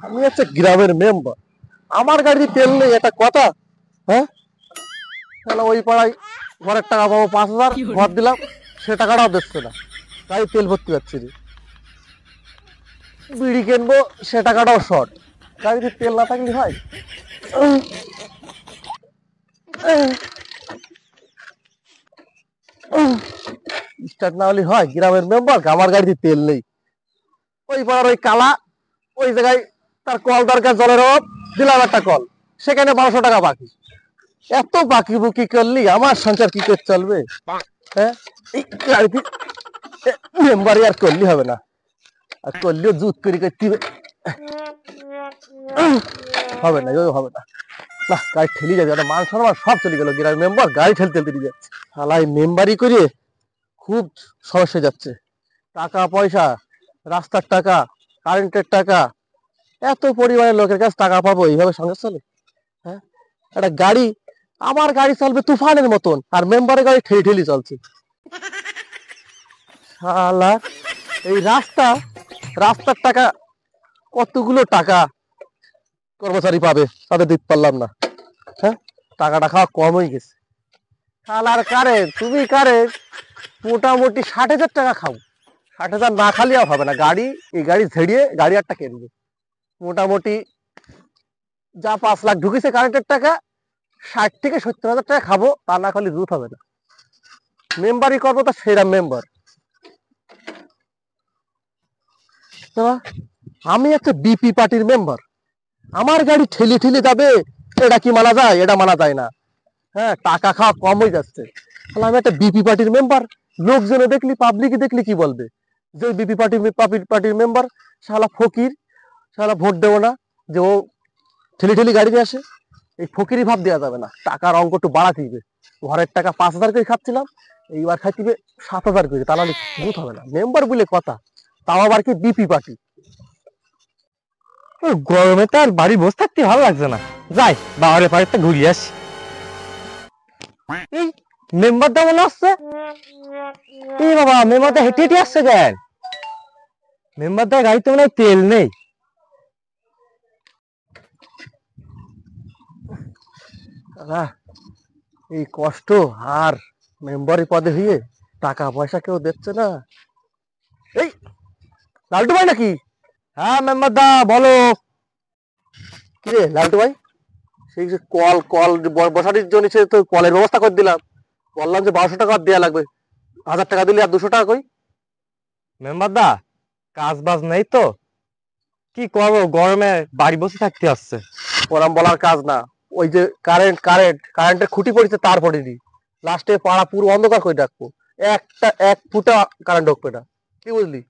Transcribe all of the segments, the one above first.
আমি হচ্ছে গ্রামের মেম্বার, আমার গাড়িতে তেল নেই, এটা কথা? হ্যাঁ, তাহলে ওই পাড়ায় ঘরের টাকা পাবো 5,000, ঘর দিলাম, সে টাকাটাও দিচ্ছে না, গাড়ি তেল ভর্তি যাচ্ছে রে। বিড়ি কিনবো, সে টাকাটাও শর্ট, গাড়িতে তেল না থাকলে হয়? স্টার্ট না হলে হয়? গ্রামের মেম্বার, আমার গাড়িতে তেল নেই। ওই পাড়ার ওই কালা, ওই জায়গায় তার কল দরকার, জলের অভাব, দিলাম একটা কল, সেখানে 1200 টাকা বাকি। এত বাকি বুকি করলি আমার সংসার কি করে চলবে? হ্যাঁ, এই গাড়িতে মেম্বারই আর করলি হবে না, আর করলেও জুত করে করতে হবে না, হবে না। না, গাড়ি ঠেলি যাবে, একটা মান সম্মান সব চলে গেল, গ্রামের মেম্বার গাড়ি ঠেলতে ঠেলতে দিয়ে যাচ্ছে। শালাই মেম্বারি করে খুব সমস্যা যাচ্ছে, টাকা পয়সা, রাস্তার টাকা, কারেন্টের টাকা, এত পরিমাণের লোকের কাছে টাকা পাবো, এইভাবে সংসার চলে? হ্যাঁ, একটা গাড়ি, আমার গাড়ি চলবে তুফানের মতন, আর মেম্বারের গাড়ি ঠেলি ঠেলি চলছে। শালা, এই রাস্তার টাকা, কতগুলো টাকা কর্মচারী পাবে, তাদের দিতে পারলাম না। হ্যাঁ, টাকাটা খাওয়া কম হয়ে গেছে। শালার কারে, তুমি কারে মোটামুটি 60,000 টাকা খাও, 60,000 না খালিও হবে না, গাড়ি, এই গাড়ি ঝেড়িয়ে গাড়ি একটা কিনবে, মোটামুটি যা 5 লাখ ঢুকেছে কারেন্টের টাকা, 60 থেকে 70,000 টাকা খাবো, তা না খালি রুট হবে না। মেম্বারই করবো, তা সেরা মেম্বার। আমি একটা বিপি পার্টির মেম্বার, আমার গাড়ি ঠেলি ঠেলি যাবে, এটা কি মানা যায়? এটা মানা যায় না। হ্যাঁ, টাকা খাওয়া কম হয়ে যাচ্ছে। তাহলে আমি একটা বিপি পার্টির মেম্বার, লোকজনে দেখলি, পাবলিক দেখলি কি বলবে? যে বিপি পার্টির মেম্বার শালা ফকির, শালা ভোট দেবো না, যে ও ঠেলি ঠেলি গাড়ি নিয়ে আসে। এই ফকিরি ভাব দেওয়া যাবে না, টাকার অঙ্ক একটু বাড়াতে দিবে। ঘরের টাকা 5,000 করে খাচ্ছিলাম, এইবার খাইতে 7,000 করে, তাহলে বুথ হবে না, মেম্বার বলে কথা, তাও আবার কি বিপি পার্টি। গরমে তো আর বাড়ি বসে থাকতে ভালো লাগছে না, যাই বাবারের বাড়িতে ঘুরিয়ে আসি। এই মেম্বারটা মনে আসছে, এই বাবা মেম্বারটা হেঁটে হেঁটে আসছে কেন? মেম্বারটার গাড়িতে মনে হয় তেল নেই। এই কষ্ট, আর মেম্বারি পদে হয়ে টাকা পয়সা কেউ দিচ্ছে না। এই লালটু ভাই নাকি? হ্যাঁ মেম্বারদা বলো। কি রে লালটু ভাই, সেই যে কল কল বসারির জন্য সে তো কলের ব্যবস্থা করে দিলাম, বললাম যে 1200 টাকা দেওয়া লাগবে, 1,000 টাকা দিলে আর 200 টাকা কই? মেম্বারদা কাজ বাজ নেই তো, কি করবো, গরমে বাড়ি বসে থাকতে আসছে। ওরম বলার কাজ না, ওই যে কারেন্টের খুঁটি পড়েছে, তারপরে দি লাস্টে পাড়া পুরো অন্ধকার করে রাখবো, এক ফুটা কারেন্ট ঢুকবে না, কি বুঝলি?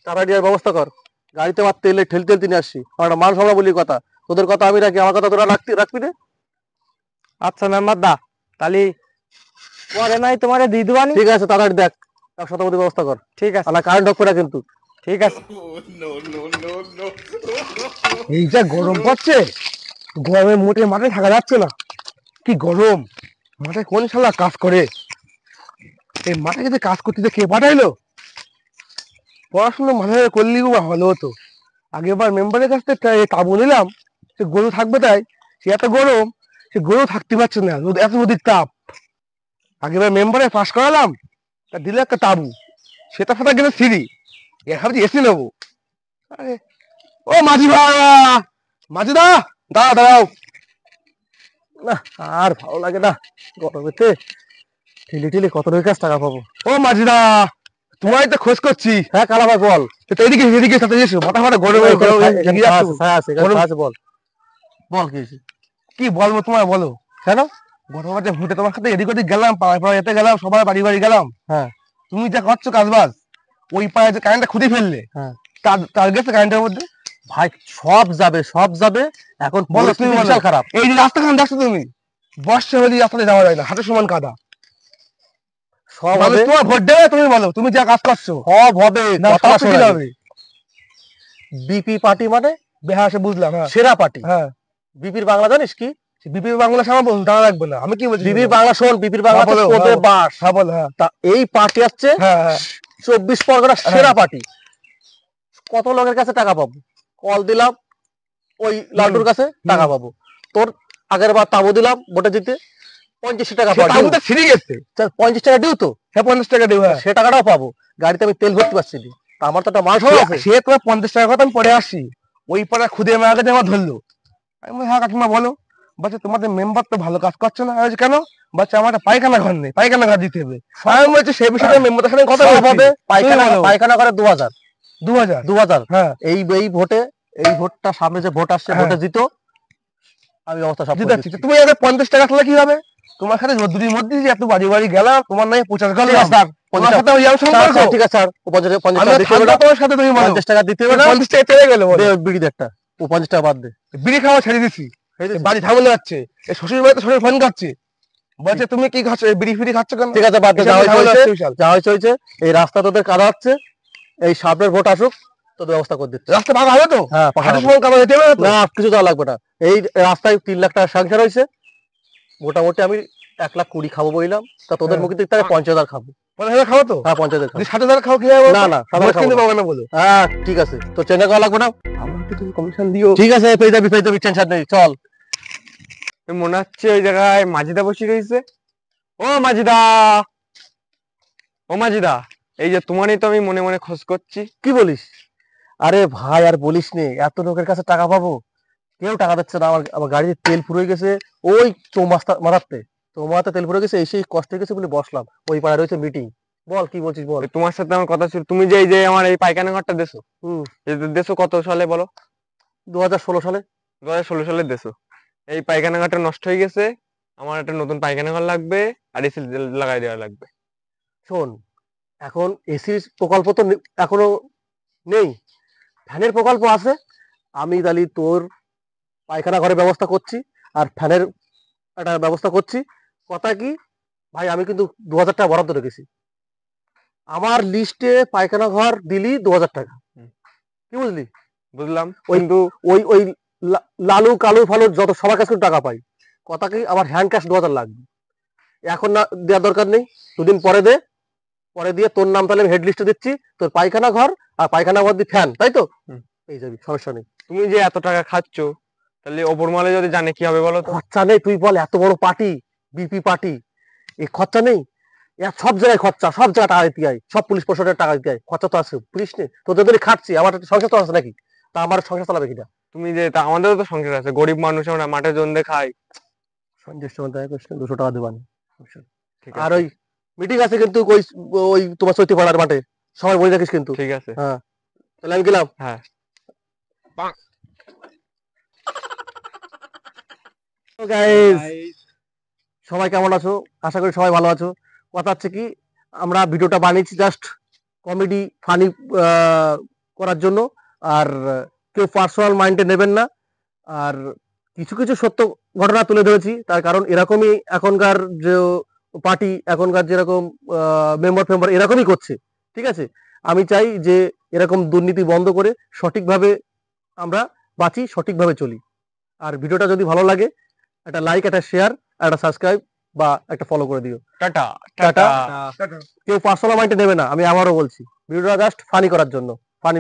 তাড়াতাড়ি আর ব্যবস্থা কর, গাড়িতে আমার তেলে ঠেলতে ঠেলতে নিয়ে আসছি, আমার মান সম্মান বলি কথা, তোদের কথা আমি রাখি, আমার কথা তোরা রাখবি রে। আচ্ছা মেম্বারদা, তাহলে পরে নাই তোমারে দিয়ে দেবানি। ঠিক আছে, তাড়াতাড়ি দেখ, এক শতাব্দী ব্যবস্থা কর। ঠিক আছে, না কারেন্ট ঢুকবে না কিন্তু। ঠিক আছে। এই যা গরম পড়ছে, গরমে মোটে মাঠে থাকা যাচ্ছে না, কি গরম। মাঠে কোন শালা কাজ করে, এই মাঠে যদি কাজ করতে কে পাঠাইলো? পড়াশোনা মাঠে করলি ভালো হতো। আগেবার মেম্বারের কাছ থেকে তাবু নিলাম, সে গরু থাকবে তাই, সে এত গরম, সে গরু থাকতে পারছে না, এত নদীর তাপ। আগেবার মেম্বারে পাস করালাম, তা দিলে একটা তাবু, সেটা ফাটা গেলে সিঁড়ি, এর ভাবছি এসি নেবো। আরে ও মাঝি ভাই, মাঝি দা, দাঁড়াও। না, আর ভালো লাগে না গরমেতে, ঠেলি ঠেলি কত কাছ টাকা পাবো। ও মাঝিদা, তোমার তো খোঁজ করছি। হ্যাঁ কালা ভাই বল। এদিকে এদিকে সাথে এসো, মাথা মাথা গরমে বল, বল কি হয়েছে? কি বলবো তোমায়, বলো। কেন? গরমে ভুটে তোমার সাথে এদিক ওদিক গেলাম, পাড়ায় পাড়ায় এতে গেলাম, সবাই বাড়ি বাড়ি গেলাম। হ্যাঁ, তুমি যা করছো কাজবাজ, ওই পাড়ায় যে কারেন্টটা খুঁজে ফেললে, হ্যাঁ, তার গেছে কারেন্টের মধ্যে। ভাই সব যাবে, এখন বলো তুমি, বিশাল খারাপ। এই যে রাস্তাখান দেখছো তুমি, বর্ষা হলে রাস্তাতে যাওয়া যায় না, হাঁটু সমান কাদা। সব হবে, তোমার ভোট দেবে, তুমি বলো, তুমি যা কাজ করছো সব হবে, বিপি পার্টি মানে বেহাসে বুঝলাম, হ্যাঁ সেরা পার্টি। হ্যাঁ, বিপির বাংলা জানিস কি? বিপির বাংলা আমার বলুন, জানা লাগবে না, আমি কি বলছি বিপির বাংলা শোন, বিপির বাংলা কোদে বাস। হ্যাঁ বল, হ্যাঁ, তা এই পার্টি আছে 24 পরগনা সেরা পার্টি। কত লোকের কাছে টাকা পাবো, কল দিলাম, ওই লালটুর কাছে টাকা পাবো। তোর আগের বার তাবু দিলাম ভোটে জিতে 85 টাকা সে তাবুটা ছিঁড়ে গেছে। 50 টাকা দিও তো, হ্যাঁ 50 টাকা দেবো। হ্যাঁ সে টাকাটাও পাবো। গাড়িতে আমি তেল ভরতে পারছি না, তা আমার তো একটা মান সম্মান আছে। সে তোমার 50 টাকার কথা আমি পরে আসি। ওই পাড়া খুদে আমার আগে আমার ধরলো। আমি বলি, হ্যাঁ কাকিমা বলো। বলছে তোমাদের মেম্বার তো ভালো কাজ করছে না। আমি বলছি, কেন? বলছে আমার একটা পায়খানা ঘর নেই, পায়খানা ঘর দিতে হবে। আমি বলছি সেই বিষয়ে মেম্বারের সাথে কথা সব বলছি। হবে। পায়খানা তুমি বলো। পায়খানা করে 2000 2000 2000 হ্যাঁ এই ভোটে, এই ভোটটা সামনে যে ভোট আসছে, হ্যাঁ। ভোটে জিতো, আমি অবস্থা সব করে জিতে দিচ্ছি। তুমি আগে 50 টাকা তাহলে কি হবে? তোমার সাথে রোদ্দুরির মধ্যে যে এত বাড়ি বাড়ি গেলাম, তোমার নাই প্রচার ঠিক করলাম। আছে স্যার, তোমার 50 সাথে ওই স্যার, সম্পর্ক। স্যার, ঠিক আছে স্যার, ও 50 আমি টাকা দিতে হবে থাকবো না, তোমার সাথে, তুমি বলো। 50 টাকা দিতে হবে না। 50 টাকা চলে গেল দে ওই বিড়ি দে একটা, ও 50 টাকা বাদ দে। বিড়ি খাওয়া ছেড়ে দিছি। বাড়ি ঝামেলা যাচ্ছে। এই শ্বশুর বাড়িতে শ্বশুর ফোন খাচ্ছে, বলছে তুমি কি খাচ্ছ, এই বিড়ি ফিড়ি খাচ্ছ কেন? ঠিক আছে বাদ দে, যা হয়েছে ঝামেলা হয়েছে, হচ্ছে বিশাল। যা হয়েছে হয়েছে। এই রাস্তা তোদের কাদা হচ্ছে, এই সামনের ভোট আসুক, তোদের ব্যবস্থা করে দিচ্ছে। রাস্তা ভাঙা হবে তো? হ্যাঁ, পাকা হাটের হবে। সময় কামা যেতে হবে না তো? না কিছু দেওয়া লাগবে না। এই রাস্তায় 3 লাখ টাকা সংখ্যা রয়েছে, মোটামুটি আমি 1,20,000 খাবো বললাম, তা তোদের হ্যাঁ। মুখে দিক থেকে 50,000 খাবো। 50,000 খাও তো? হ্যাঁ 50,000 খাবো। 60,000 খাও কি হবে? না না, সাদা ভোট খাবো কিনতে না। পাবো না বলো। হ্যাঁ ঠিক আছে, তো চেঞ্জ করা লাগবে না। আমাকে তুমি কমিশন দিও। ঠিক আছে, পেয়ে যাবি, টেনশন নেই, চল। মনে হচ্ছে ওই জায়গায় মাঝিদা বসে রয়েছে। ও মাঝিদা, ও মাঝিদা, এই যে তোমারই তো আমি মনে মনে খোঁজ করছি। কি বলিস? আরে ভাই আর বলিস নে, এত লোকের কাছে টাকা পাবো, কেউ টাকা দিচ্ছে না। আমার আমার গাড়িতে তেল ফুরিয়ে গেছে, ওই মারাতে তেল ফুরিয়ে গেছে, এসেই কষ্ট হয়ে গেছে বলে বসলাম। ওই পাড়ায় রয়েছে মিটিং। বল কি বলছিস বল। ওই তোমার সাথে আমার কথা ছিল, তুমি যে এই যে আমার এই পায়খানা ঘরটা দেছো, হুম, দেছো কত সালে বলো? 2016 সালে। 2016 সালে দেছো। এই পায়খানা ঘরটা নষ্ট হয়ে গেছে, আমার একটা নতুন পায়খানা ঘর লাগবে, আর এসি লাগাই দেওয়া লাগবে। শোন, এখন এসির প্রকল্প তো এখনো নেই, ফ্যানের প্রকল্প আছে। আমি তাহলে তোর পায়খানা ঘরের ব্যবস্থা করছি, আর ফ্যানের একটা ব্যবস্থা করছি। কথা কি ভাই, আমি কিন্তু 2000 টাকা বরাদ্দ রেখেছি। আমার লিস্টে পায়খানা ঘর দিলি 2000 টাকা। হুম। কি বুঝলি? বুঝলাম, ওই কিন্তু ওই লালু কালু ফালু যত সবার কাছে কিন্তু টাকা পাই। কথা কি আমার হ্যান্ড ক্যাশ 2000 লাগবে। এখন না দেওয়ার দরকার নেই, দুদিন পরে দে। পরে দিয়ে তোর নাম তাহলে আমি হেড লিস্টে দিচ্ছি, তোর পায়খানা ঘর আর পায়খানা ঘর দিয়ে ফ্যান, তাই তো? হুম। পেয়ে যাবি, সমস্যা নেই। তুমি যে এত টাকা খাচ্ছ, তাহলে ওপর মালে যদি জানে কি হবে বলো তো? খরচা নেই, তুই বল, এত বড় পার্টি, বিপি পার্টি, এই খরচা নেই? সব জায়গায় খরচা, সব জায়গায় টাকা দিতে হয়, সব পুলিশ প্রশাসনের টাকা দিতে হয়, খরচা তো আছে, পুলিশ নেই তোদের ধরে খাচ্ছি, আমার একটা সংসার তো আছে নাকি? তা আমার সংসার চালাবে কিনা? তুমি যে তা আমাদেরও তো সংসার আছে, গরিব মানুষ, আমরা মাঠে জন্দে খাই। সঞ্জয়ের সময় দেখা করছি 200 টাকা দেবানি। ঠিক আর আছে, ওই মিটিং আছে কিন্তু ওই ওই তোমার চৈতি পাড়ার মাঠে, সবাই বলে রাখিস কিন্তু। ঠিক আছে। হ্যাঁ, তাহলে আমি গেলাম। হ্যাঁ। গাইস, সবাই কেমন আছো? আশা করি সবাই ভালো আছো। কথা হচ্ছে কি, আমরা ভিডিওটা বানিয়েছি জাস্ট কমেডি ফানি করার জন্য। আর কেউ পার্সোনাল মাইন্ডে নেবেন না। আর কিছু কিছু সত্য ঘটনা তুলে ধরেছি, তার কারণ এরকমই এখনকার যে পার্টি, এখনকার যেরকম মেম্বার ফেম্বার এরকমই করছে। ঠিক আছে, আমি চাই যে এরকম দুর্নীতি বন্ধ করে সঠিকভাবে আমরা বাঁচি, সঠিকভাবে চলি। আর ভিডিওটা যদি ভালো লাগে, একটা লাইক, একটা শেয়ার, একটা সাবস্ক্রাইব বা একটা ফলো করে দিও। Tata tata. টাটা। কেউ পার্সোনাল মাইন্ডে নেবে না, আমি আবারও বলছি, ভিডিওটা জাস্ট ফানি করার জন্য, ফানি।